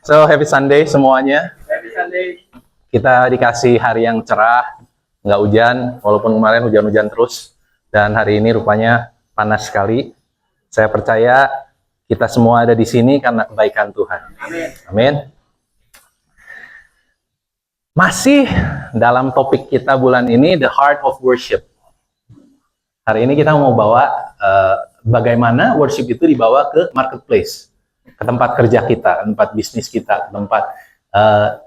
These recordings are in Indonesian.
So, happy Sunday semuanya. Happy Sunday. Kita dikasih hari yang cerah, nggak hujan, walaupun kemarin hujan-hujan terus. Dan hari ini rupanya panas sekali. Saya percaya kita semua ada di sini karena kebaikan Tuhan. Amin. Amin. Masih dalam topik kita bulan ini, The Heart of Worship. Hari ini kita mau bawa bagaimana worship itu dibawa ke marketplace, ke tempat kerja kita, ke tempat bisnis kita, ke tempat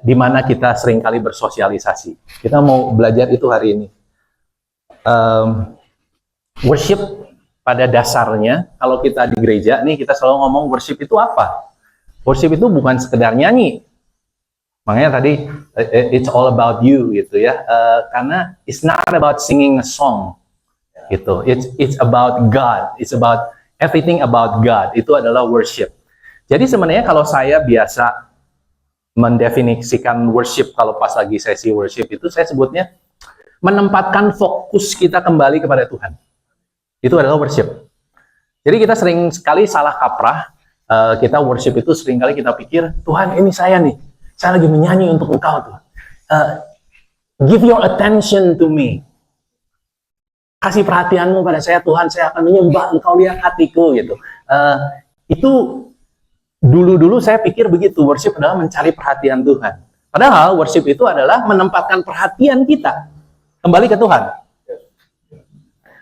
di mana kita seringkali bersosialisasi. Kita mau belajar itu hari ini. Worship pada dasarnya, kalau kita di gereja nih, kita selalu ngomong worship itu apa? Worship itu bukan sekedar nyanyi. Makanya tadi it's all about you gitu ya. Karena it's not about singing a song gitu. It's about God. It's about everything about God. Itu adalah worship. Jadi sebenarnya kalau saya biasa mendefinisikan worship, kalau pas lagi sesi worship itu saya sebutnya menempatkan fokus kita kembali kepada Tuhan. Itu adalah worship. Jadi kita sering sekali salah kaprah. Kita worship itu sering kali kita pikir, Tuhan ini saya nih. Saya lagi menyanyi untuk Engkau Tuhan. Give your attention to me. Kasih perhatianmu pada saya Tuhan, saya akan menyembah Engkau, lihat hatiku gitu. Itu dulu saya pikir begitu, worship adalah mencari perhatian Tuhan. Padahal worship itu adalah menempatkan perhatian kita kembali ke Tuhan.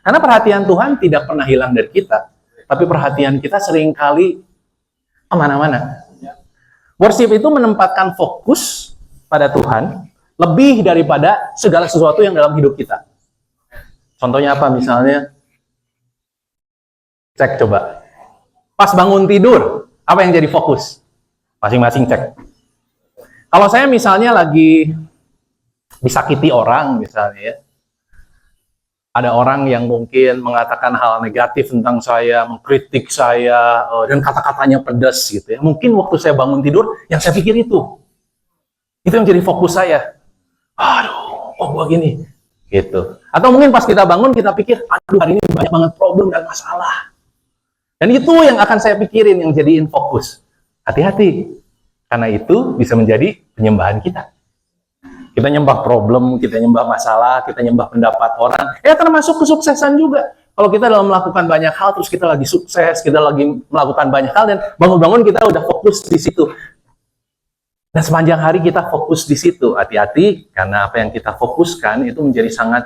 Karena perhatian Tuhan tidak pernah hilang dari kita, tapi perhatian kita seringkali kemana-mana. Worship itu menempatkan fokus pada Tuhan lebih daripada segala sesuatu yang dalam hidup kita. Contohnya apa misalnya? Cek coba. Pas bangun tidur, apa yang jadi fokus? Masing-masing cek. Kalau saya misalnya lagi disakiti orang misalnya ya. Ada orang yang mungkin mengatakan hal negatif tentang saya, mengkritik saya, dan kata-katanya pedas gitu ya. Mungkin waktu saya bangun tidur, yang saya pikir itu. Itu yang jadi fokus saya. Aduh, kok gua gini? Gitu. Atau mungkin pas kita bangun, kita pikir, aduh hari ini banyak banget problem dan masalah. Dan itu yang akan saya pikirin, yang jadiin fokus. Hati-hati. Karena itu bisa menjadi penyembahan kita. Kita nyembah problem, kita nyembah masalah, kita nyembah pendapat orang. Ya termasuk kesuksesan juga. Kalau kita dalam melakukan banyak hal, terus kita lagi sukses, kita lagi melakukan banyak hal, dan bangun-bangun kita udah fokus di situ. Dan sepanjang hari kita fokus di situ. Hati-hati, karena apa yang kita fokuskan itu menjadi sangat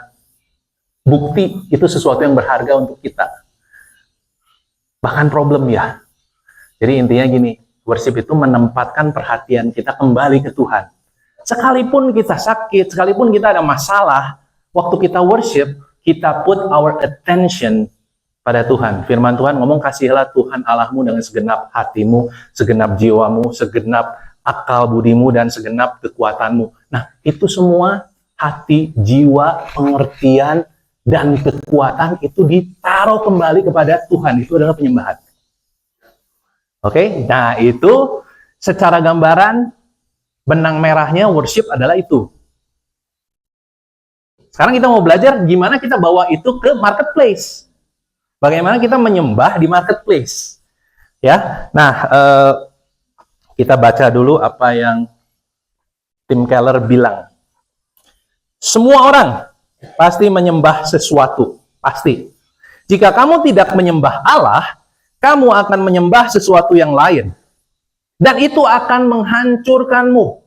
bukti. Itu sesuatu yang berharga untuk kita. Bahkan problem ya. Jadi intinya gini, worship itu menempatkan perhatian kita kembali ke Tuhan. Sekalipun kita sakit, sekalipun kita ada masalah, waktu kita worship, kita put our attention pada Tuhan. Firman Tuhan ngomong, kasihilah Tuhan Allahmu dengan segenap hatimu, segenap jiwamu, segenap akal budimu, dan segenap kekuatanmu. Nah, itu semua hati, jiwa, pengertian, dan kekuatan itu ditaruh kembali kepada Tuhan. Itu adalah penyembahan. Oke, nah itu secara gambaran benang merahnya worship adalah itu. Sekarang kita mau belajar gimana kita bawa itu ke marketplace. Bagaimana kita menyembah di marketplace. Ya, nah kita baca dulu apa yang Tim Keller bilang. Semua orang pasti menyembah sesuatu, pasti. Jika kamu tidak menyembah Allah, kamu akan menyembah sesuatu yang lain. Dan itu akan menghancurkanmu.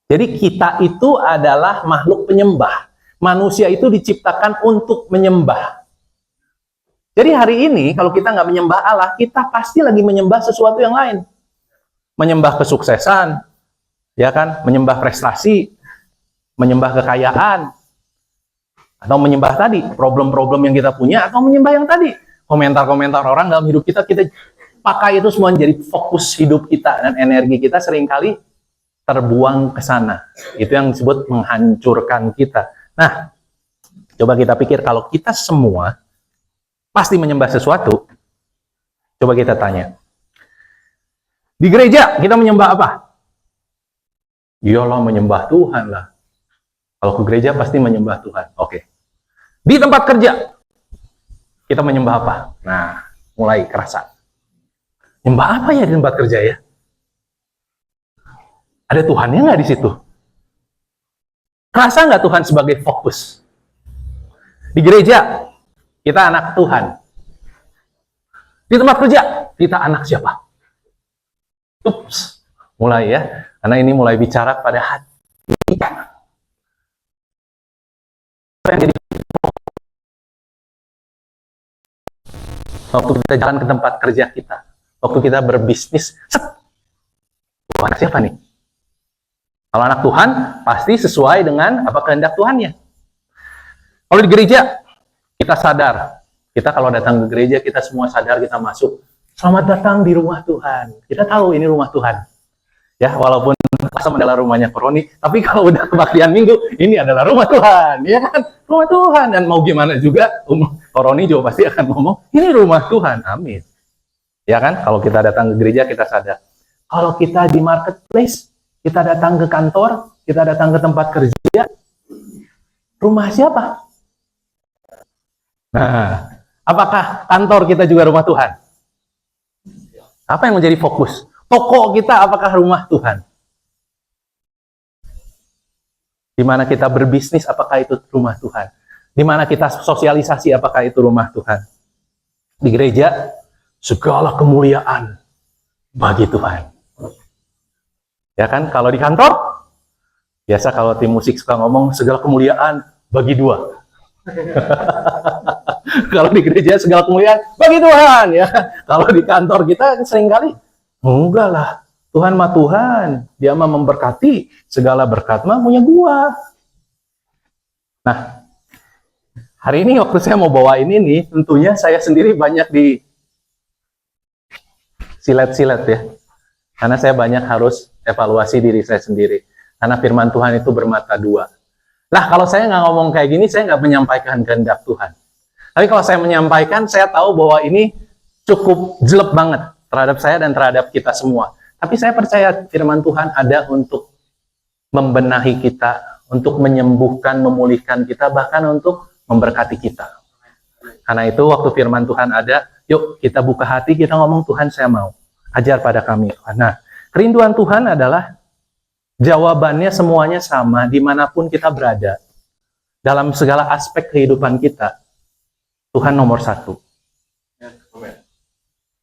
Jadi kita itu adalah makhluk penyembah. Manusia itu diciptakan untuk menyembah. Jadi hari ini kalau kita nggak menyembah Allah, kita pasti lagi menyembah sesuatu yang lain. Menyembah kesuksesan, ya kan? Menyembah prestasi, menyembah kekayaan, atau menyembah tadi problem-problem yang kita punya, atau menyembah yang tadi komentar-komentar orang dalam hidup kita pakai itu semua jadi fokus hidup kita, dan energi kita seringkali terbuang ke sana. Itu yang disebut menghancurkan kita. Nah, coba kita pikir kalau kita semua pasti menyembah sesuatu. Coba kita tanya. Di gereja kita menyembah apa? Iyalah menyembah Tuhan lah. Kalau ke gereja pasti menyembah Tuhan. Oke. Di tempat kerja kita menyembah apa? Nah, mulai kerasa. Nyembah apa ya di tempat kerja ya? Ada Tuhannya nggak di situ? Rasa nggak Tuhan sebagai fokus? Di gereja, kita anak Tuhan. Di tempat kerja, kita anak siapa? Ups, mulai ya. Karena ini mulai bicara pada hati. Waktu kita jalan ke tempat kerja kita, waktu kita berbisnis, anak siapa nih? Kalau anak Tuhan, pasti sesuai dengan apa kehendak Tuhannya. Kalau di gereja, kita sadar. Kita kalau datang ke gereja, kita semua sadar, kita masuk. Selamat datang di rumah Tuhan. Kita tahu ini rumah Tuhan. Ya, walaupun sama adalah rumahnya Koroni, tapi kalau udah kebaktian minggu, ini adalah rumah Tuhan. Ya kan? Rumah Tuhan. Dan mau gimana juga, Koroni juga pasti akan ngomong, ini rumah Tuhan. Amin. Ya kan? Kalau kita datang ke gereja, kita sadar. Kalau kita di marketplace, kita datang ke kantor, kita datang ke tempat kerja, rumah siapa? Nah, apakah kantor kita juga rumah Tuhan? Apa yang menjadi fokus? Toko kita apakah rumah Tuhan? Di mana kita berbisnis, apakah itu rumah Tuhan? Di mana kita sosialisasi, apakah itu rumah Tuhan? Di gereja, segala kemuliaan bagi Tuhan. Ya kan, kalau di kantor, biasa kalau tim musik suka ngomong, segala kemuliaan bagi dua. Kalau di gereja, segala kemuliaan bagi Tuhan. Ya, kalau di kantor kita seringkali, enggak lah, Tuhan mah Tuhan, Dia mah memberkati, segala berkat mah punya gua. Nah, hari ini waktu saya mau bawa ini nih, tentunya saya sendiri banyak di silet-silet ya. Karena saya banyak harus evaluasi diri saya sendiri. Karena firman Tuhan itu bermata dua. Nah, kalau saya nggak ngomong kayak gini, saya nggak menyampaikan kehendak Tuhan. Tapi kalau saya menyampaikan, saya tahu bahwa ini cukup jelek banget terhadap saya dan terhadap kita semua. Tapi saya percaya firman Tuhan ada untuk membenahi kita, untuk menyembuhkan, memulihkan kita, bahkan untuk memberkati kita. Karena itu waktu firman Tuhan ada, yuk kita buka hati, kita ngomong, Tuhan saya mau. Ajar pada kami. Nah, kerinduan Tuhan adalah jawabannya semuanya sama dimanapun kita berada. Dalam segala aspek kehidupan kita, Tuhan nomor satu.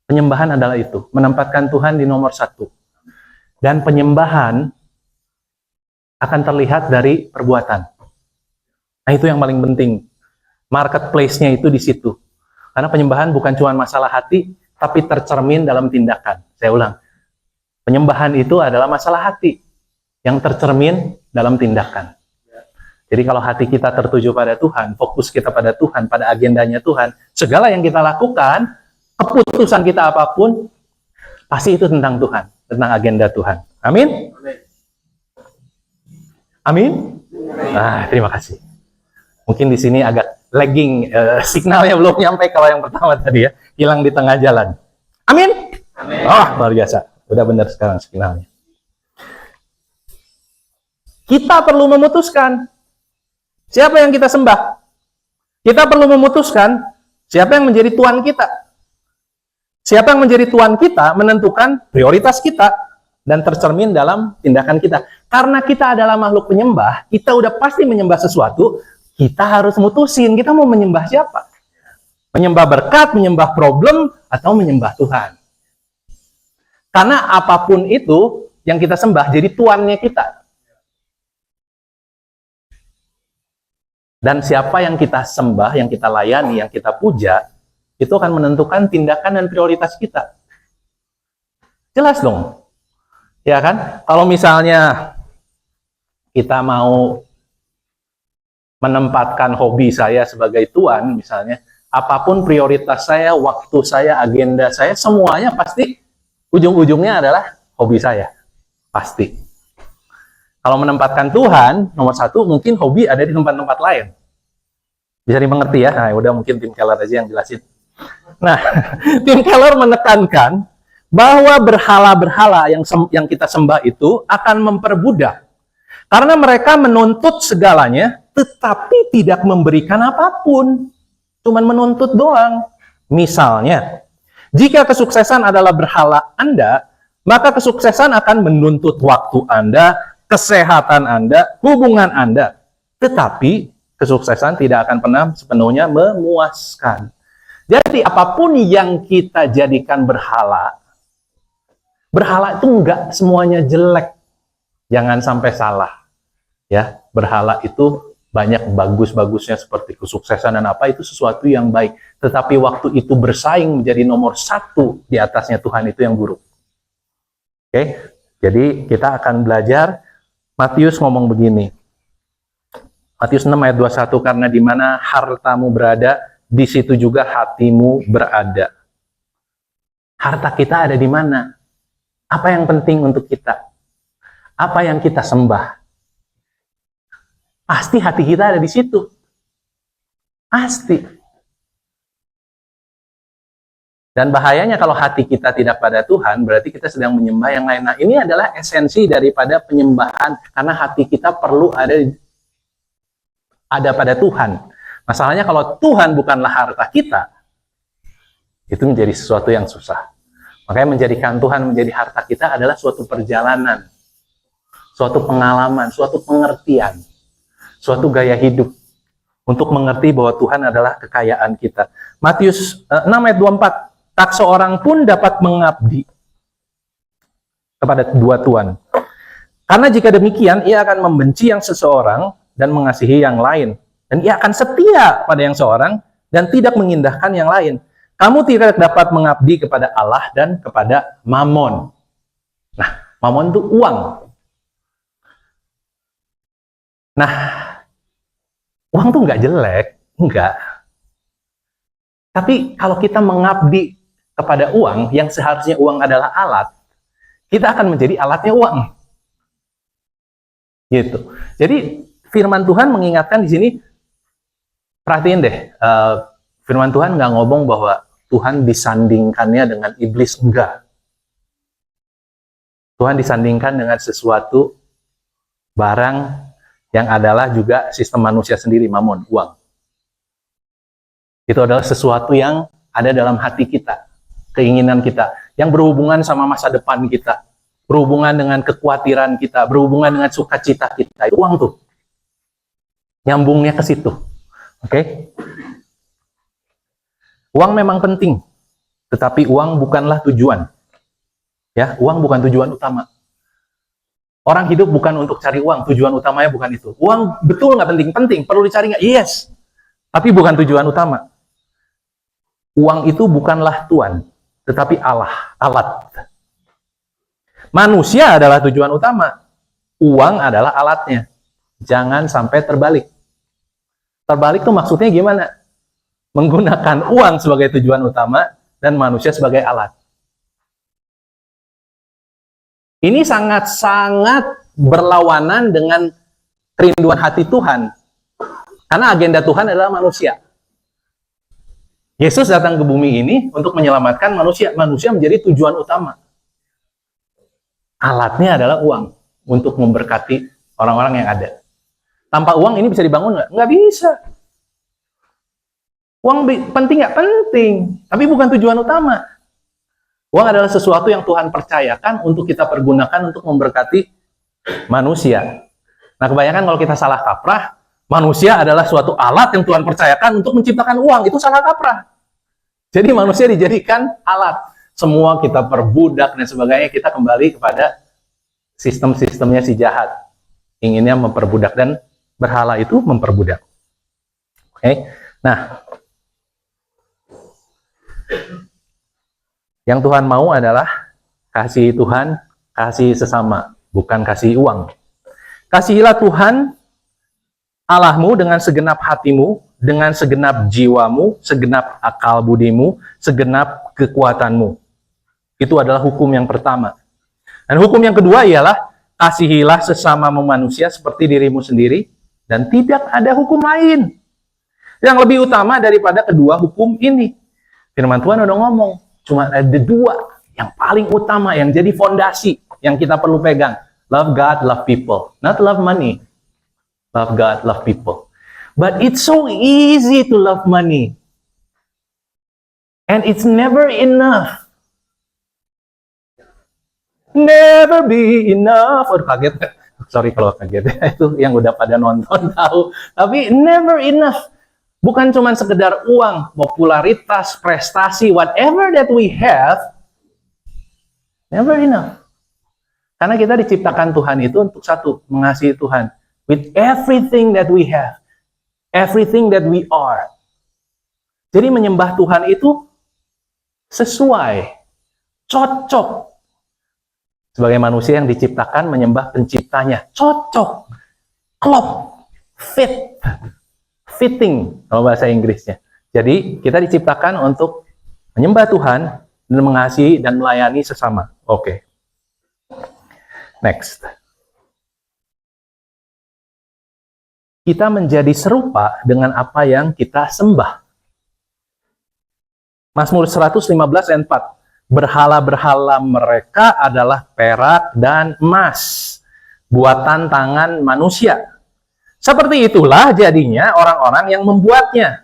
Penyembahan adalah itu. Menempatkan Tuhan di nomor satu. Dan penyembahan akan terlihat dari perbuatan. Nah, itu yang paling penting. Marketplace-nya itu di situ. Karena penyembahan bukan cuma masalah hati, tapi tercermin dalam tindakan. Saya ulang, penyembahan itu adalah masalah hati yang tercermin dalam tindakan. Jadi kalau hati kita tertuju pada Tuhan, fokus kita pada Tuhan, pada agendanya Tuhan, segala yang kita lakukan, keputusan kita apapun, pasti itu tentang Tuhan, tentang agenda Tuhan. Amin? Amin? Nah, terima kasih. Mungkin di sini agak lagging, signalnya belum nyampe kalau yang pertama tadi ya, hilang di tengah jalan. Amin? Amin. Oh, luar biasa. Udah benar sekarang signalnya. Kita perlu memutuskan siapa yang kita sembah. Kita perlu memutuskan siapa yang menjadi Tuhan kita. Siapa yang menjadi Tuhan kita menentukan prioritas kita dan tercermin dalam tindakan kita. Karena kita adalah makhluk penyembah, kita udah pasti menyembah sesuatu, kita harus mutusin, kita mau menyembah siapa? Menyembah berkat, menyembah problem, atau menyembah Tuhan. Karena apapun itu yang kita sembah, jadi tuannya kita. Dan siapa yang kita sembah, yang kita layani, yang kita puja, itu akan menentukan tindakan dan prioritas kita. Jelas dong? Ya kan? Kalau misalnya kita mau menempatkan hobi saya sebagai tuan, misalnya, apapun prioritas saya, waktu saya, agenda saya, semuanya pasti ujung-ujungnya adalah hobi saya. Pasti. Kalau menempatkan Tuhan, nomor satu, mungkin hobi ada di tempat-tempat lain. Bisa dimengerti ya? Nah, udah mungkin tim Keller aja yang jelasin. Nah, tim Keller menekankan bahwa berhala-berhala yang kita sembah itu akan memperbudak. Karena mereka menuntut segalanya, tetapi tidak memberikan apapun. Cuman menuntut doang. Misalnya, Jika kesuksesan adalah berhala Anda, maka kesuksesan akan menuntut waktu Anda, kesehatan Anda, hubungan Anda. Tetapi kesuksesan tidak akan pernah sepenuhnya memuaskan. Jadi apapun yang kita jadikan berhala, berhala itu enggak semuanya jelek. Jangan sampai salah. Ya, berhala itu banyak bagus-bagusnya seperti kesuksesan dan apa, itu sesuatu yang baik. Tetapi waktu itu bersaing menjadi nomor satu di atasnya Tuhan, itu yang buruk. Oke, jadi kita akan belajar. Matius ngomong begini. Matius 6 ayat 21, karena di mana hartamu berada, di situ juga hatimu berada. Harta kita ada di mana? Apa yang penting untuk kita? Apa yang kita sembah? Pasti hati kita ada di situ. Pasti. Dan bahayanya kalau hati kita tidak pada Tuhan, berarti kita sedang menyembah yang lain. Nah, ini adalah esensi daripada penyembahan, karena hati kita perlu ada pada Tuhan. Masalahnya kalau Tuhan bukanlah harta kita, itu menjadi sesuatu yang susah. Makanya menjadikan Tuhan menjadi harta kita adalah suatu perjalanan, suatu pengalaman, suatu pengertian, suatu gaya hidup untuk mengerti bahwa Tuhan adalah kekayaan kita. Matius 6 ayat 24, tak seorang pun dapat mengabdi kepada dua tuan. Karena jika demikian, ia akan membenci yang seseorang dan mengasihi yang lain. Dan ia akan setia pada yang seorang dan tidak mengindahkan yang lain. Kamu tidak dapat mengabdi kepada Allah dan kepada Mamon. Nah, Mamon itu uang. Nah, uang tuh nggak jelek, enggak. Tapi kalau kita mengabdi kepada uang, yang seharusnya uang adalah alat, kita akan menjadi alatnya uang. Gitu. Jadi firman Tuhan mengingatkan di sini, perhatiin deh, firman Tuhan nggak ngomong bahwa Tuhan disandingkannya dengan iblis, enggak. Tuhan disandingkan dengan sesuatu barang yang adalah juga sistem manusia sendiri, mamon, uang. Itu adalah sesuatu yang ada dalam hati kita, keinginan kita, yang berhubungan sama masa depan kita, berhubungan dengan kekhawatiran kita, berhubungan dengan sukacita kita. Itu uang tuh. Nyambungnya ke situ. Oke? Uang memang penting, tetapi uang bukanlah tujuan. Ya, uang bukan tujuan utama. Orang hidup bukan untuk cari uang, tujuan utamanya bukan itu. Uang betul nggak penting? Penting, perlu dicari nggak? Yes. Tapi bukan tujuan utama. Uang itu bukanlah Tuhan, tetapi Allah, alat. Manusia adalah tujuan utama. Uang adalah alatnya. Jangan sampai terbalik. Terbalik itu maksudnya gimana? Menggunakan uang sebagai tujuan utama dan manusia sebagai alat. Ini sangat-sangat berlawanan dengan kerinduan hati Tuhan. Karena agenda Tuhan adalah manusia. Yesus datang ke bumi ini untuk menyelamatkan manusia. Manusia menjadi tujuan utama. Alatnya adalah uang untuk memberkati orang-orang yang ada. Tanpa uang ini bisa dibangun nggak? Nggak bisa. Uang penting nggak? Penting. Tapi bukan tujuan utama. Uang adalah sesuatu yang Tuhan percayakan untuk kita pergunakan untuk memberkati manusia. Nah, kebanyakan kalau kita salah kaprah, manusia adalah suatu alat yang Tuhan percayakan untuk menciptakan uang. Itu salah kaprah. Jadi manusia dijadikan alat. Semua kita perbudak dan sebagainya, kita kembali kepada sistem-sistemnya si jahat. Inginnya memperbudak, dan berhala itu memperbudak. Oke. Nah, yang Tuhan mau adalah kasih Tuhan, kasih sesama, bukan kasih uang. Kasihilah Tuhan Allahmu dengan segenap hatimu, dengan segenap jiwamu, segenap akal budimu, segenap kekuatanmu. Itu adalah hukum yang pertama. Dan hukum yang kedua ialah kasihilah sesama manusia seperti dirimu sendiri, dan tidak ada hukum lain yang lebih utama daripada kedua hukum ini. Firman Tuhan udah ngomong, cuma ada dua yang paling utama, yang jadi fondasi yang kita perlu pegang. Love God, love people. Not love money. Love God, love people. But it's so easy to love money. And it's never enough. Never be enough. Aduh, kaget. Sorry kalau kaget. Itu yang udah pada nonton tahu. Tapi never enough. Bukan cuma sekedar uang, popularitas, prestasi, whatever that we have, never enough. Karena kita diciptakan Tuhan itu untuk satu, mengasihi Tuhan. With everything that we have. Everything that we are. Jadi menyembah Tuhan itu sesuai, cocok. Sebagai manusia yang diciptakan menyembah penciptanya. Cocok, klop, fit, fitting, kalau bahasa Inggrisnya. Jadi, kita diciptakan untuk menyembah Tuhan dan mengasihi dan melayani sesama. Oke. Next. Kita menjadi serupa dengan apa yang kita sembah. Mazmur 115 ayat 4. Berhala-berhala mereka adalah perak dan emas, buatan tangan manusia. Seperti itulah jadinya orang-orang yang membuatnya,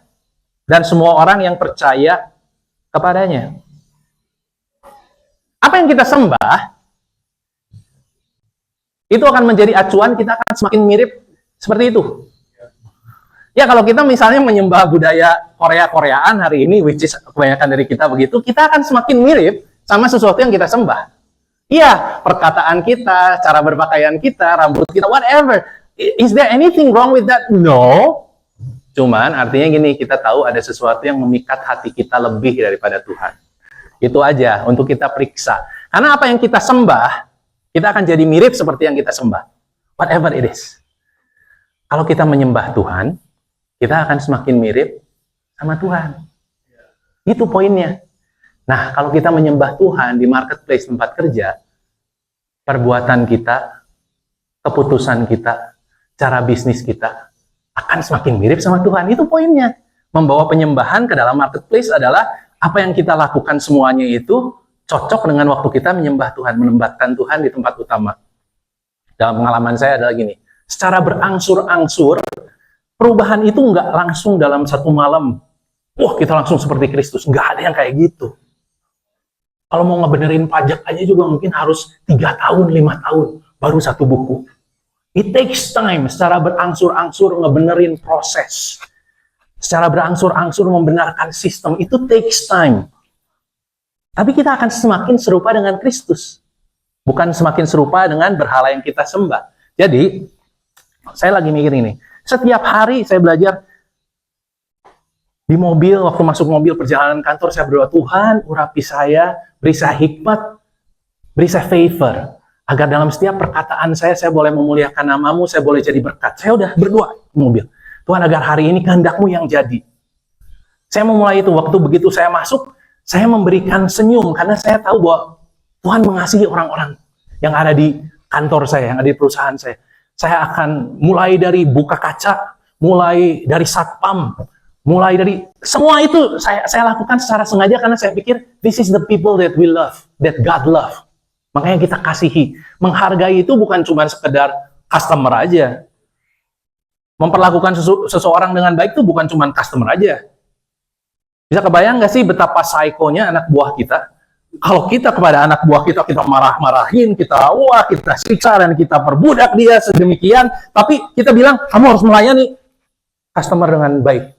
dan semua orang yang percaya kepadanya. Apa yang kita sembah, itu akan menjadi acuan, kita akan semakin mirip seperti itu. Ya, kalau kita misalnya menyembah budaya Korea-Koreaan hari ini, which is kebanyakan dari kita begitu, kita akan semakin mirip sama sesuatu yang kita sembah. Iya, perkataan kita, cara berpakaian kita, rambut kita, whatever. Is there anything wrong with that? No. Cuman artinya gini, kita tahu ada sesuatu yang memikat hati kita lebih daripada Tuhan. Itu aja, untuk kita periksa. Karena apa yang kita sembah, kita akan jadi mirip seperti yang kita sembah. Whatever it is. Kalau kita menyembah Tuhan, kita akan semakin mirip sama Tuhan. Itu poinnya. Nah, kalau kita menyembah Tuhan di marketplace tempat kerja, perbuatan kita, keputusan kita, cara bisnis kita akan semakin mirip sama Tuhan. Itu poinnya. Membawa penyembahan ke dalam marketplace adalah apa yang kita lakukan semuanya itu cocok dengan waktu kita menyembah Tuhan, menempatkan Tuhan di tempat utama. Dalam pengalaman saya adalah gini, secara berangsur-angsur, perubahan itu nggak langsung dalam satu malam. Wah, kita langsung seperti Kristus. Nggak ada yang kayak gitu. Kalau mau ngebenerin pajak aja juga mungkin harus 3 tahun, 5 tahun. Baru satu buku. It takes time. Secara berangsur-angsur ngebenerin proses. Secara berangsur-angsur membenarkan sistem. Itu takes time. Tapi kita akan semakin serupa dengan Kristus. Bukan semakin serupa dengan berhala yang kita sembah. Jadi, saya lagi mikir ini. Setiap hari saya belajar di mobil, waktu masuk mobil perjalanan kantor, saya berdoa, Tuhan, urapi saya, beri saya hikmat, beri saya favor, agar dalam setiap perkataan saya boleh memuliakan namamu, saya boleh jadi berkat. Saya udah berdoa di mobil. Tuhan, agar hari ini kehendakmu yang jadi. Saya memulai itu, waktu begitu saya masuk, saya memberikan senyum, karena saya tahu bahwa Tuhan mengasihi orang-orang yang ada di kantor saya, yang ada di perusahaan saya. Saya akan mulai dari buka kaca, mulai dari satpam, mulai dari semua itu saya lakukan secara sengaja karena saya pikir this is the people that we love, that God love. Makanya kita kasihi. Menghargai itu bukan cuma sekedar customer aja. Memperlakukan seseorang dengan baik itu bukan cuma customer aja. Bisa kebayang nggak sih betapa psikonya anak buah kita? Kalau kita kepada anak buah kita marah-marahin, kita siksa dan kita perbudak dia sedemikian, tapi kita bilang, kamu harus melayani customer dengan baik.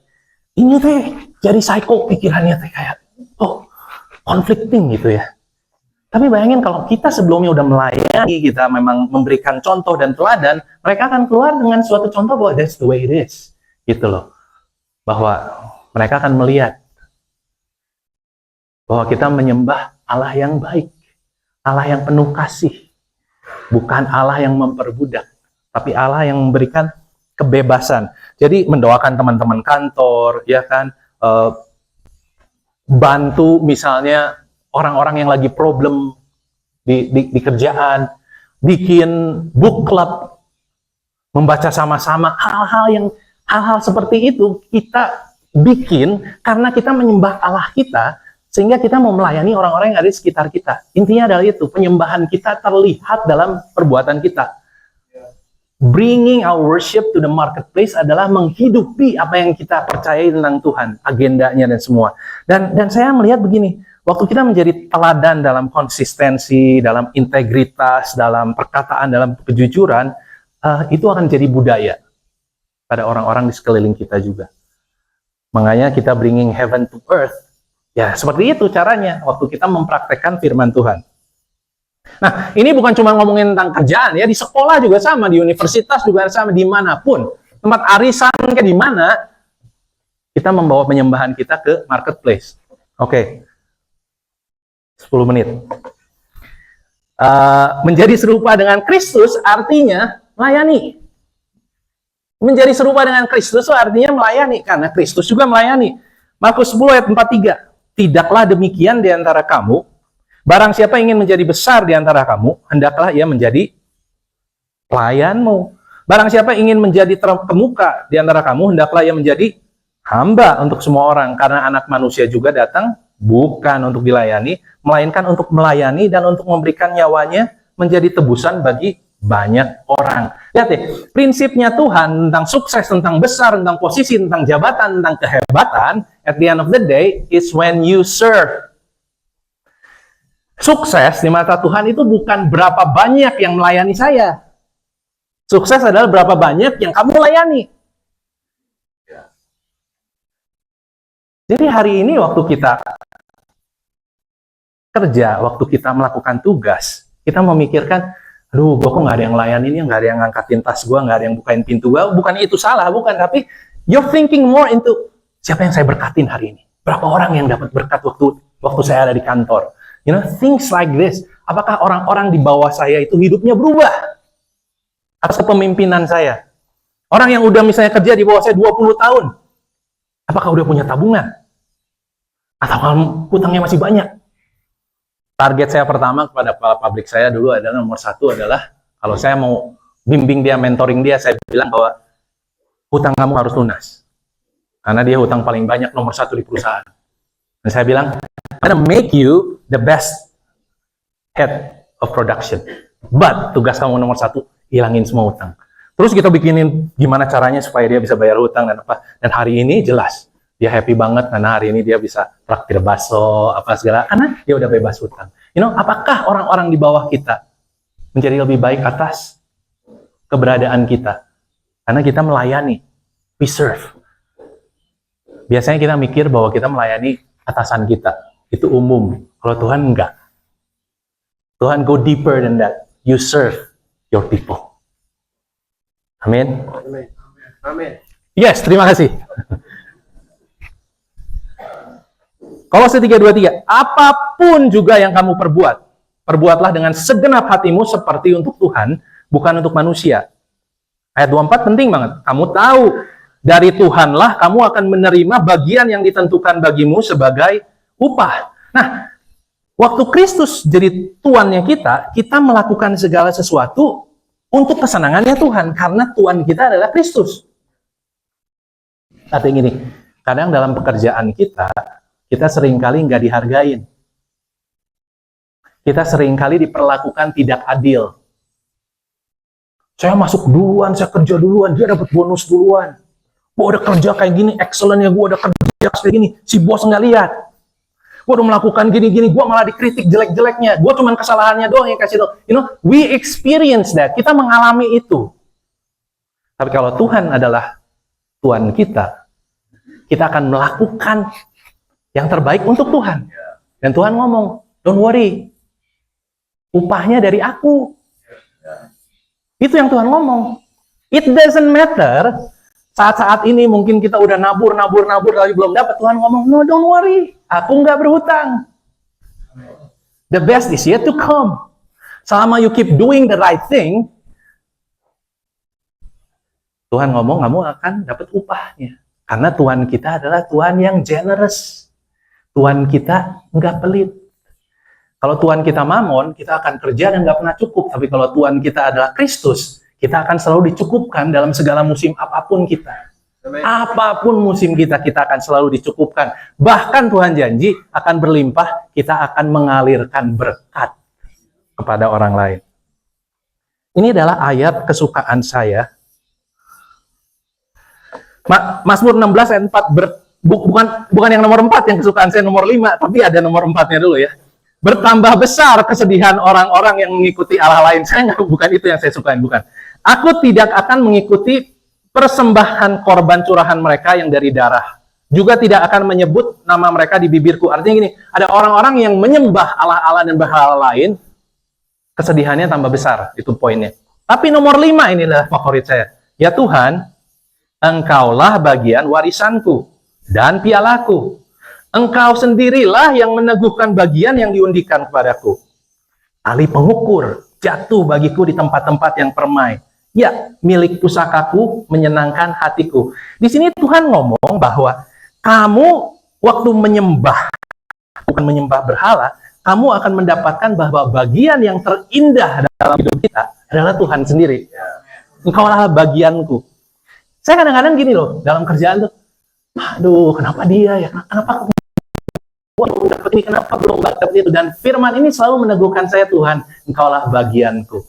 Ini teh jadi psycho pikirannya teh kayak, conflicting gitu ya. Tapi bayangin kalau kita sebelumnya udah melayani, kita memang memberikan contoh dan teladan, mereka akan keluar dengan suatu contoh bahwa that's the way it is. Gitu loh. Bahwa mereka akan melihat bahwa kita menyembah Allah yang baik, Allah yang penuh kasih, bukan Allah yang memperbudak, tapi Allah yang memberikan kebebasan. Jadi mendoakan teman-teman kantor, ya kan, bantu misalnya orang-orang yang lagi problem di kerjaan, bikin book club, membaca sama-sama, hal-hal seperti itu kita bikin karena kita menyembah Allah kita. Sehingga kita mau melayani orang-orang yang ada di sekitar kita. Intinya adalah itu, penyembahan kita terlihat dalam perbuatan kita. bringing our worship to the marketplace adalah menghidupi apa yang kita percayai tentang Tuhan, agendanya dan semua. Dan saya melihat begini, waktu kita menjadi teladan dalam konsistensi, dalam integritas, dalam perkataan, dalam kejujuran, itu akan jadi budaya pada orang-orang di sekeliling kita juga. Makanya kita bringing heaven to earth. Ya, seperti itu caranya waktu kita mempraktekkan firman Tuhan. Nah, ini bukan cuma ngomongin tentang kerjaan ya, di sekolah juga sama, di universitas juga sama, dimanapun. Tempat arisan kayak di mana, kita membawa penyembahan kita ke marketplace. Oke. 10 menit. Menjadi serupa dengan Kristus artinya melayani. Menjadi serupa dengan Kristus artinya melayani, karena Kristus juga melayani. Markus 10 ayat 43. Tidaklah demikian di antara kamu. Barang siapa ingin menjadi besar di antara kamu, hendaklah ia menjadi pelayanmu. Barang siapa ingin menjadi terkemuka di antara kamu, hendaklah ia menjadi hamba untuk semua orang. Karena anak manusia juga datang bukan untuk dilayani, melainkan untuk melayani dan untuk memberikan nyawanya menjadi tebusan bagi banyak orang. Lihat deh, prinsipnya Tuhan tentang sukses, tentang besar, tentang posisi, tentang jabatan, tentang kehebatan, at the end of the day, is when you serve. Sukses di mata Tuhan itu bukan berapa banyak yang melayani saya. Sukses adalah berapa banyak yang kamu layani. Jadi hari ini waktu kita kerja, waktu kita melakukan tugas, kita memikirkan, aduh, gue kok nggak ada yang layanin, nggak ada yang ngangkatin tas gue, nggak ada yang bukain pintu gue. Bukan itu salah, bukan. Tapi you're thinking more into, siapa yang saya berkatin hari ini? Berapa orang yang dapat berkat waktu saya ada di kantor? You know, things like this. Apakah orang-orang di bawah saya itu hidupnya berubah atas kepemimpinan saya? Orang yang udah misalnya kerja di bawah saya 20 tahun, apakah udah punya tabungan? Atau hutangnya masih banyak? Target saya pertama kepada kepala pabrik saya dulu adalah nomor 1 adalah, kalau saya mau bimbing dia, mentoring dia, saya bilang bahwa hutang kamu harus lunas. Karena dia hutang paling banyak nomor 1 di perusahaan. Dan saya bilang, I'm gonna make you the best head of production. But tugas kamu nomor 1, hilangin semua hutang. Terus kita bikinin gimana caranya supaya dia bisa bayar hutang dan apa. Dan hari ini jelas, dia happy banget karena hari ini dia bisa traktir bakso, apa segala. Karena dia udah bebas hutang. You know, apakah orang-orang di bawah kita menjadi lebih baik atas keberadaan kita? Karena kita melayani, we serve. Biasanya kita mikir bahwa kita melayani atasan kita. Itu umum. Kalau Tuhan enggak. Tuhan go deeper than that. You serve your people. Amin. Amin. Yes, terima kasih. Kolose 3:23. Apapun juga yang kamu perbuat, perbuatlah dengan segenap hatimu seperti untuk Tuhan, bukan untuk manusia. Ayat 24 penting banget. Kamu tahu dari Tuhanlah kamu akan menerima bagian yang ditentukan bagimu sebagai upah. Nah, waktu Kristus jadi tuannya kita melakukan segala sesuatu untuk kesenangannya Tuhan, karena Tuhan kita adalah Kristus. Tapi gini, kadang dalam pekerjaan kita seringkali nggak dihargain. Kita seringkali diperlakukan tidak adil. Saya masuk duluan, saya kerja duluan, dia dapat bonus duluan. Gue udah kerja kayak gini, excellent ya, gue udah kerja kayak gini, si bos nggak lihat. Gue udah melakukan gini-gini, gue malah dikritik jelek-jeleknya. Gue cuman kesalahannya doang yang kasih tau. You know, we experience that. Kita mengalami itu. Tapi kalau Tuhan adalah Tuhan kita akan melakukan yang terbaik untuk Tuhan. Dan Tuhan ngomong, don't worry, upahnya dari aku. Itu yang Tuhan ngomong. It doesn't matter. Saat-saat ini mungkin kita udah nabur, tapi belum dapat. Tuhan ngomong, no, don't worry. Aku nggak berhutang. The best is yet to come. Selama you keep doing the right thing, Tuhan ngomong, kamu akan dapat upahnya. Karena Tuhan kita adalah Tuhan yang generous. Tuhan kita nggak pelit. Kalau Tuhan kita mamon, kita akan kerja dan nggak pernah cukup. Tapi kalau Tuhan kita adalah Kristus, kita akan selalu dicukupkan dalam segala musim apapun kita. Apapun musim kita akan selalu dicukupkan. Bahkan Tuhan janji akan berlimpah, kita akan mengalirkan berkat kepada orang lain. Ini adalah ayat kesukaan saya. Mazmur 16 ayat 4 bukan yang nomor 4 yang kesukaan saya nomor 5, tapi ada nomor 4-nya dulu ya. Bertambah besar kesedihan orang-orang yang mengikuti Allah lain. Bukan itu yang saya sukain, bukan. Aku tidak akan mengikuti persembahan korban curahan mereka yang dari darah. Juga tidak akan menyebut nama mereka di bibirku. Artinya gini, ada orang-orang yang menyembah Allah-Allah dan berhala lain, kesedihannya tambah besar. Itu poinnya. Tapi nomor 5 inilah favorit saya. Ya Tuhan, Engkaulah bagian warisanku dan pialaku. Engkau sendirilah yang meneguhkan bagian yang diundikan kepadaku. Ali pengukur jatuh bagiku di tempat-tempat yang permai. Ya, milik pusakaku menyenangkan hatiku. Di sini Tuhan ngomong bahwa kamu waktu menyembah, bukan menyembah berhala, kamu akan mendapatkan bahwa bagian yang terindah dalam hidup kita adalah Tuhan sendiri. Engkaulah bagianku. Saya kadang-kadang gini loh, dalam kerjaan tuh, aduh, kenapa dia ya? Kenapa aku dapat ini? Kenapa belum dapat itu? Dan firman ini selalu meneguhkan saya, Tuhan, Engkaulah bagianku.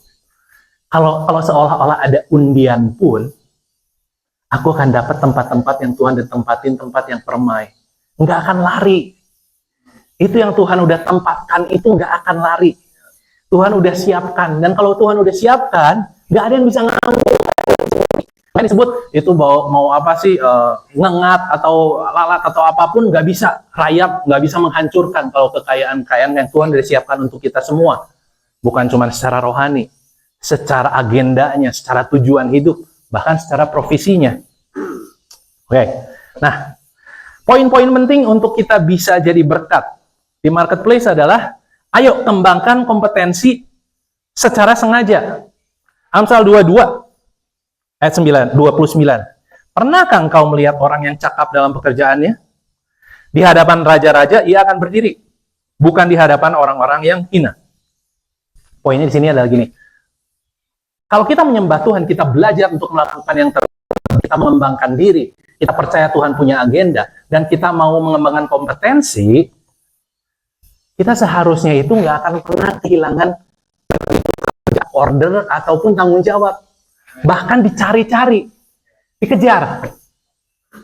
Kalau seolah-olah ada undian pun, aku akan dapat tempat-tempat yang Tuhan tempatin, tempat yang permai. Nggak akan lari. Itu yang Tuhan udah tempatkan, itu nggak akan lari. Tuhan udah siapkan. Dan kalau Tuhan udah siapkan, nggak ada yang bisa ngambil. Kan disebut itu mau apa sih, ngengat atau lalat atau apapun, nggak bisa rayap, nggak bisa menghancurkan kalau kekayaan-kekayaan yang Tuhan udah siapkan untuk kita semua. Bukan cuma secara rohani, secara agendanya, secara tujuan hidup, bahkan secara profesinya. Oke. Nah, poin-poin penting untuk kita bisa jadi berkat di marketplace adalah, ayo kembangkan kompetensi secara sengaja. Amsal 22 ayat 29. Pernahkah engkau melihat orang yang cakap dalam pekerjaannya? Di hadapan raja-raja ia akan berdiri, bukan di hadapan orang-orang yang hina. Poinnya di sini adalah gini. Kalau kita menyembah Tuhan, kita belajar untuk melakukan yang terbaik, kita mengembangkan diri, kita percaya Tuhan punya agenda, dan kita mau mengembangkan kompetensi, kita seharusnya itu nggak akan pernah kehilangan order ataupun tanggung jawab. Bahkan dicari-cari, dikejar.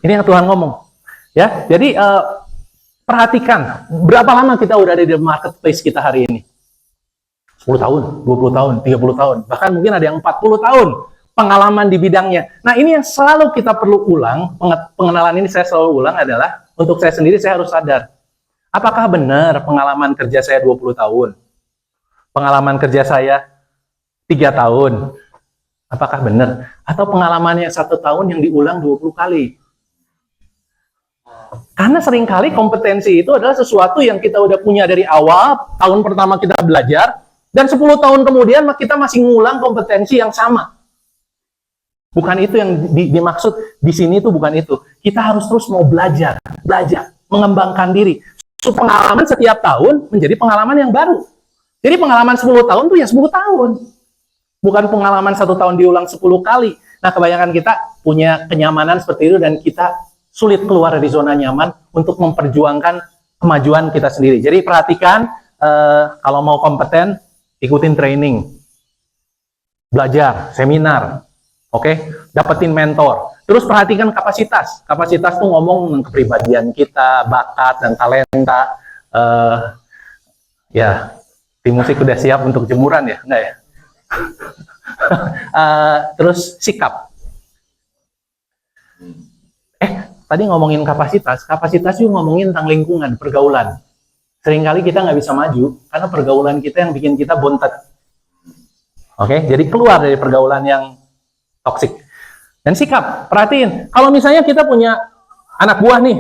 Ini yang Tuhan ngomong. Ya, jadi perhatikan, berapa lama kita udah ada di marketplace kita hari ini? 10 tahun, 20 tahun, 30 tahun, bahkan mungkin ada yang 40 tahun pengalaman di bidangnya. Nah, ini yang selalu kita perlu ulang, pengenalan ini saya selalu ulang adalah, untuk saya sendiri saya harus sadar, apakah benar pengalaman kerja saya 20 tahun? Pengalaman kerja saya 3 tahun? Apakah benar? Atau pengalamannya 1 tahun yang diulang 20 kali? Karena seringkali kompetensi itu adalah sesuatu yang kita udah punya dari awal, tahun pertama kita belajar, dan 10 tahun kemudian kita masih ngulang kompetensi yang sama. Bukan itu yang dimaksud di sini, itu bukan itu. Kita harus terus mau belajar, mengembangkan diri. So, pengalaman setiap tahun menjadi pengalaman yang baru. Jadi pengalaman 10 tahun tuh ya 10 tahun. Bukan pengalaman 1 tahun diulang 10 kali. Nah, kebanyakan kita punya kenyamanan seperti itu dan kita sulit keluar dari zona nyaman untuk memperjuangkan kemajuan kita sendiri. Jadi perhatikan, kalau mau kompeten, ikutin training, belajar, seminar, oke? Dapetin mentor. Terus perhatikan kapasitas. Kapasitas tuh ngomong tentang kepribadian kita, bakat dan talenta. Ya, tim musik udah siap untuk jemuran ya? Enggak ya? Terus sikap. Tadi ngomongin kapasitas juga ngomongin tentang lingkungan, pergaulan. Seringkali kita nggak bisa maju karena pergaulan kita yang bikin kita bontot. Oke, jadi keluar dari pergaulan yang toksik. Dan sikap, perhatiin. Kalau misalnya kita punya anak buah nih,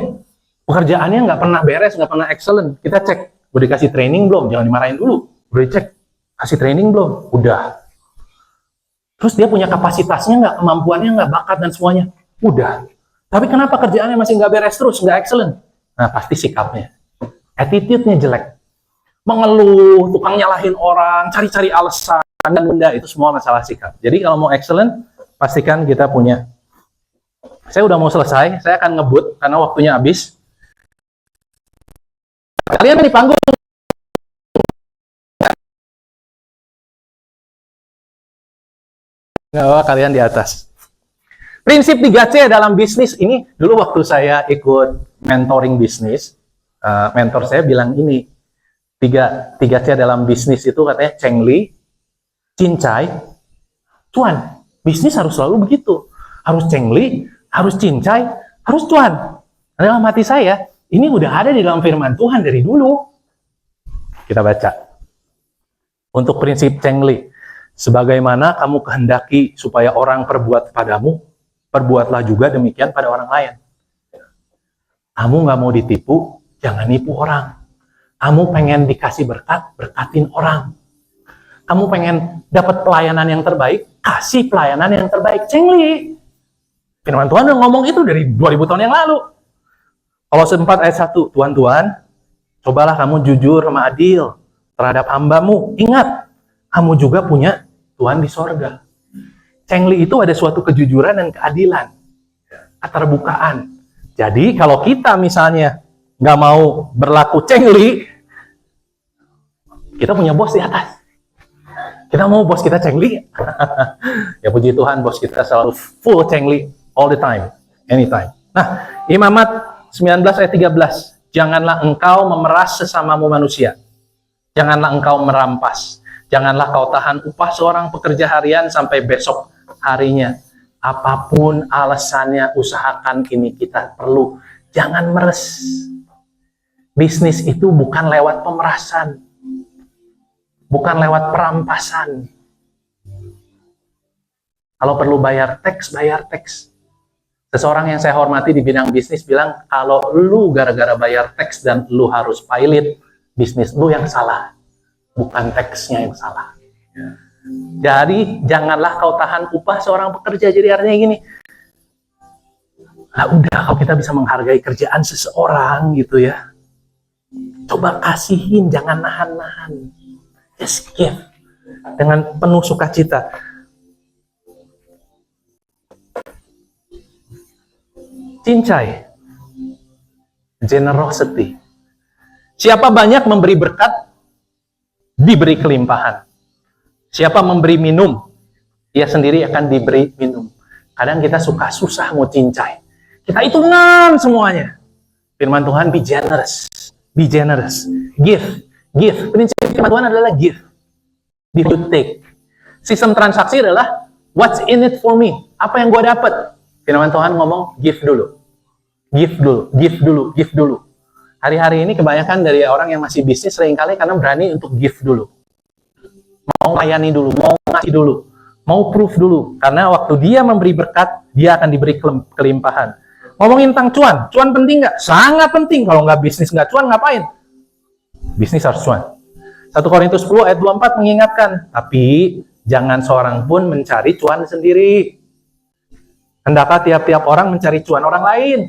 pekerjaannya nggak pernah beres, nggak pernah excellent, kita cek, udah dikasih training belum? Jangan dimarahin dulu. Udah dicek, kasih training belum? Udah. Terus dia punya kapasitasnya nggak, kemampuannya nggak, bakat dan semuanya? Udah. Tapi kenapa kerjaannya masih nggak beres terus, nggak excellent? Nah, pasti sikapnya. Attitude-nya jelek. Mengeluh, tukang nyalahin orang, cari-cari alasan, dan benda, itu semua masalah sikap. Jadi kalau mau excellent, pastikan kita punya. Saya udah mau selesai, saya akan ngebut karena waktunya habis. Kalian di panggung Nggak apa, kalian di atas. Prinsip 3C dalam bisnis ini, dulu waktu saya ikut mentoring bisnis, mentor saya bilang ini, 3C dalam bisnis itu katanya Cheng Li, cincai, cuan. Bisnis harus selalu begitu. Harus Cheng Li, harus cincai, harus cuan. Dalam hati saya, ini udah ada di dalam firman Tuhan dari dulu. Kita baca. Untuk prinsip Cheng Li, sebagaimana kamu kehendaki supaya orang perbuat padamu, perbuatlah juga demikian pada orang lain. Kamu nggak mau ditipu, jangan nipu orang. Kamu pengen dikasih berkat, berkatin orang. Kamu pengen dapat pelayanan yang terbaik, kasih pelayanan yang terbaik. Cheng Li. Firman Tuhan udah ngomong itu dari 2000 tahun yang lalu. Kolose 4 ayat 1, Tuhan-Tuhan, cobalah kamu jujur sama adil terhadap hambamu. Ingat, kamu juga punya Tuhan di sorga. Cheng Li itu ada suatu kejujuran dan keadilan, keterbukaan. Jadi kalau kita misalnya nggak mau berlaku Cheng Li, kita punya bos di atas. Kita mau bos kita Cheng Li. Ya puji Tuhan, bos kita selalu full Cheng Li all the time, anytime. Nah, Imamat 19 ayat 13. Janganlah engkau memeras sesamamu manusia. Janganlah engkau merampas. Janganlah kau tahan upah seorang pekerja harian sampai besok harinya. Apapun alasannya, usahakan ini kita perlu. Jangan meres. Bisnis itu bukan lewat pemerasan. Bukan lewat perampasan. Kalau perlu bayar teks, bayar teks. Seseorang yang saya hormati di bidang bisnis bilang, kalau lu gara-gara bayar teks dan lu harus pilot, bisnis lu yang salah. Bukan teksnya yang salah. Jadi, janganlah kau tahan upah seorang pekerja. Jadi artinya gini, nah udah kalau kita bisa menghargai kerjaan seseorang gitu ya, coba kasihin, jangan nahan-nahan. Just give. Dengan penuh sukacita. Cincai. Generosity. Siapa banyak memberi berkat, diberi kelimpahan. Siapa memberi minum, ia sendiri akan diberi minum. Kadang kita suka susah mau cincai. Kita hitungan semuanya. Firman Tuhan, be generous. Be generous. Give. Give. Prinsip firman Tuhan adalah give. Give to take. Sistem transaksi adalah what's in it for me. Apa yang gue dapat? Firman Tuhan ngomong give dulu. Give dulu. Give dulu. Give dulu. Hari-hari ini kebanyakan dari orang yang masih bisnis seringkali karena berani untuk give dulu. Mau layani dulu, mau ngasih dulu, mau proof dulu. Karena waktu dia memberi berkat, dia akan diberi kelimpahan. Ngomongin tentang cuan, cuan penting nggak? Sangat penting. Kalau nggak bisnis nggak cuan, ngapain? Bisnis harus cuan. 1 Korintus 10 ayat 24 mengingatkan, tapi jangan seorang pun mencari cuan sendiri. Hendaklah tiap-tiap orang mencari cuan orang lain.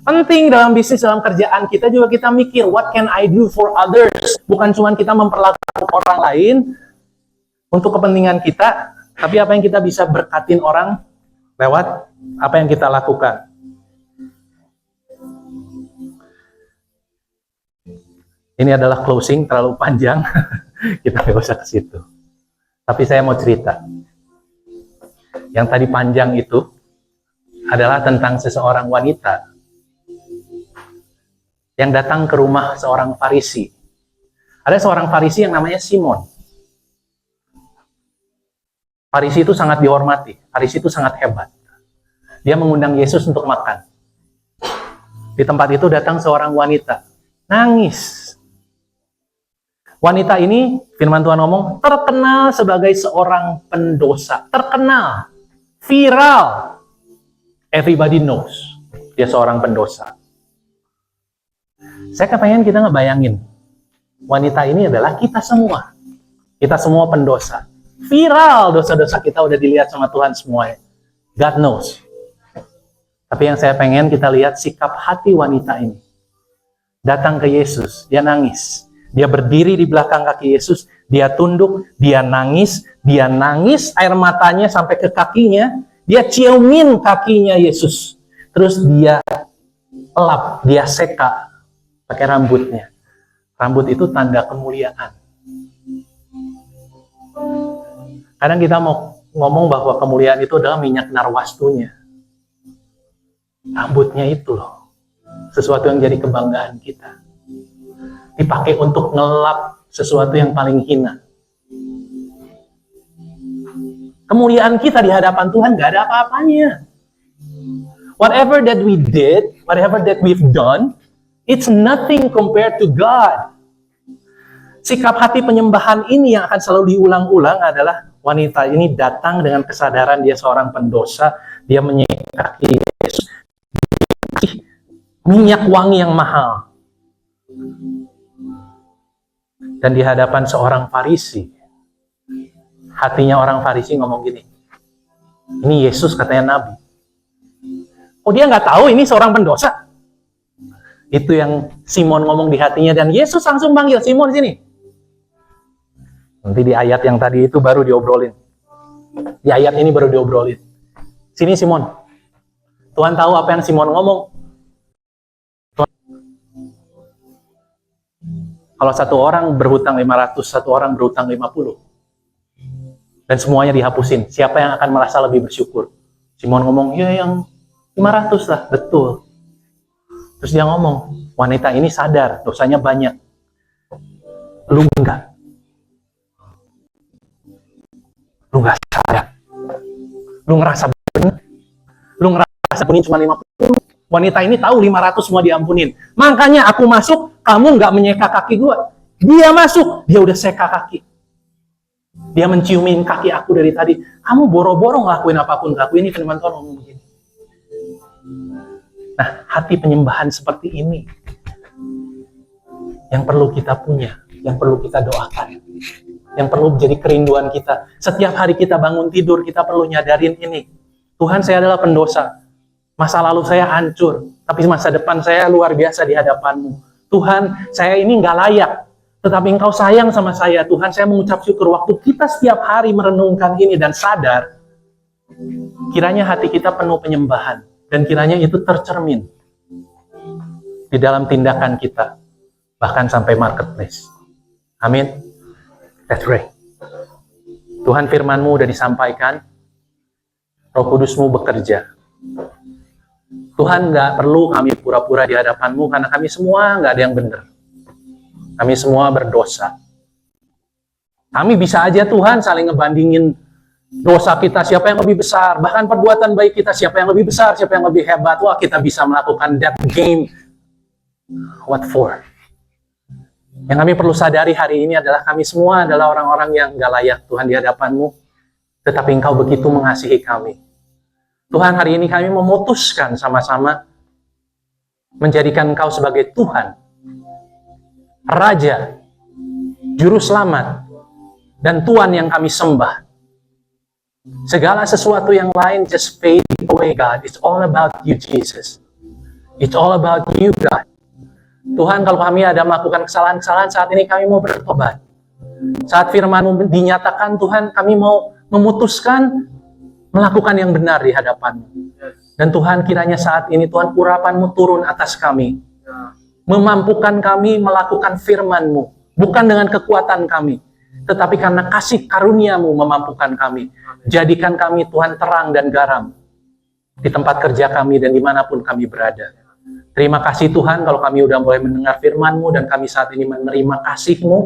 Penting dalam bisnis, dalam kerjaan kita juga kita mikir, what can I do for others? Bukan cuma kita memperlakukan orang lain untuk kepentingan kita, tapi apa yang kita bisa berkatin orang lewat apa yang kita lakukan. Ini adalah closing, terlalu panjang, kita nggak usah ke situ. Tapi saya mau cerita. Yang tadi panjang itu adalah tentang seseorang wanita yang datang ke rumah seorang Farisi. Ada seorang Farisi yang namanya Simon. Farisi itu sangat dihormati. Farisi itu sangat hebat. Dia mengundang Yesus untuk makan. Di tempat itu datang seorang wanita. Nangis. Wanita ini, firman Tuhan ngomong, terkenal sebagai seorang pendosa. Terkenal. Viral. Everybody knows. Dia seorang pendosa. Saya kepengen kita ngebayangin, wanita ini adalah kita semua. Kita semua pendosa. Viral dosa-dosa kita udah dilihat sama Tuhan semuanya. God knows. Tapi yang saya pengen kita lihat sikap hati wanita ini. Datang ke Yesus, dia nangis. Dia berdiri di belakang kaki Yesus, dia tunduk, dia nangis, air matanya sampai ke kakinya, dia ciumin kakinya Yesus. Terus dia elap, dia seka pakai rambutnya. Rambut itu tanda kemuliaan. Kadang kita mau ngomong bahwa kemuliaan itu adalah minyak narwastunya. Rambutnya itu loh. Sesuatu yang jadi kebanggaan kita. Dipakai untuk ngelap sesuatu yang paling hina. Kemuliaan kita di hadapan Tuhan gak ada apa-apanya. Whatever that we did, whatever that we've done, it's nothing compared to God. Sikap hati penyembahan ini yang akan selalu diulang-ulang adalah wanita ini datang dengan kesadaran dia seorang pendosa, dia menyekaki Yesus. Minyak wangi yang mahal. Dan di hadapan seorang Farisi, hatinya orang Farisi ngomong gini, ini Yesus katanya Nabi. Oh dia nggak tahu ini seorang pendosa? Itu yang Simon ngomong di hatinya, dan Yesus langsung panggil, Simon sini. Nanti di ayat yang tadi itu baru diobrolin. Di ayat ini baru diobrolin. Sini Simon. Tuhan tahu apa yang Simon ngomong. Kalau satu orang berhutang 500, satu orang berhutang 50. Dan semuanya dihapusin. Siapa yang akan merasa lebih bersyukur? Simon ngomong, ya yang 500 lah, betul. Terus dia ngomong, wanita ini sadar, dosanya banyak. Lu enggak. Lu enggak sadar. Lu ngerasa bener. Lu ngerasa ampunin cuma 50. Wanita ini tahu 500 semua diampunin. Makanya aku masuk, kamu nggak menyeka kaki gua. Dia masuk, dia udah seka kaki. Dia menciumin kaki aku dari tadi. Kamu boro-boro ngelakuin apapun. Ngelakuin ini firman Tuhan ngomong begini. Nah, hati penyembahan seperti ini yang perlu kita punya, yang perlu kita doakan, yang perlu menjadi kerinduan kita. Setiap hari kita bangun tidur, kita perlu nyadarin ini. Tuhan, saya adalah pendosa. Masa lalu saya hancur, tapi masa depan saya luar biasa di hadapan-Mu. Tuhan, saya ini nggak layak, tetapi Engkau sayang sama saya. Tuhan, saya mengucap syukur waktu kita setiap hari merenungkan ini dan sadar, kiranya hati kita penuh penyembahan, dan kiranya itu tercermin di dalam tindakan kita, bahkan sampai marketplace. Amin. Let's pray. Tuhan, firman-Mu udah disampaikan, Roh Kudus-Mu bekerja. Tuhan, nggak perlu kami pura-pura di hadapan-Mu, karena kami semua nggak ada yang benar. Kami semua berdosa. Kami bisa aja Tuhan saling ngebandingin dosa kita, siapa yang lebih besar, bahkan perbuatan baik kita, siapa yang lebih besar, siapa yang lebih hebat. Wah, kita bisa melakukan that game. What for? Yang kami perlu sadari hari ini adalah kami semua adalah orang-orang yang nggak layak Tuhan di hadapan-Mu, tetapi Engkau begitu mengasihi kami. Tuhan, hari ini kami memutuskan sama-sama menjadikan Engkau sebagai Tuhan, Raja, Juru Selamat, dan Tuhan yang kami sembah. Segala sesuatu yang lain just fade away, God. It's all about you, Jesus. It's all about you, God. Tuhan, kalau kami ada melakukan kesalahan-kesalahan, saat ini kami mau bertobat. Saat firman-Mu dinyatakan, Tuhan, kami mau memutuskan melakukan yang benar di hadapan-Mu. Dan Tuhan, kiranya saat ini Tuhan, urapan-Mu turun atas kami. Memampukan kami melakukan firman-Mu. Bukan dengan kekuatan kami, tetapi karena kasih karunia-Mu memampukan kami. Jadikan kami Tuhan terang dan garam di tempat kerja kami dan dimanapun kami berada. Terima kasih Tuhan kalau kami udah mulai mendengar firman-Mu dan kami saat ini menerima kasih-Mu.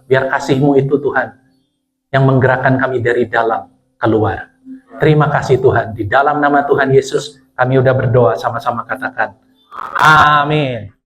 Biar kasih-Mu itu Tuhan yang menggerakkan kami dari dalam keluar. Terima kasih Tuhan. Di dalam nama Tuhan Yesus, kami udah berdoa sama-sama katakan. Amin.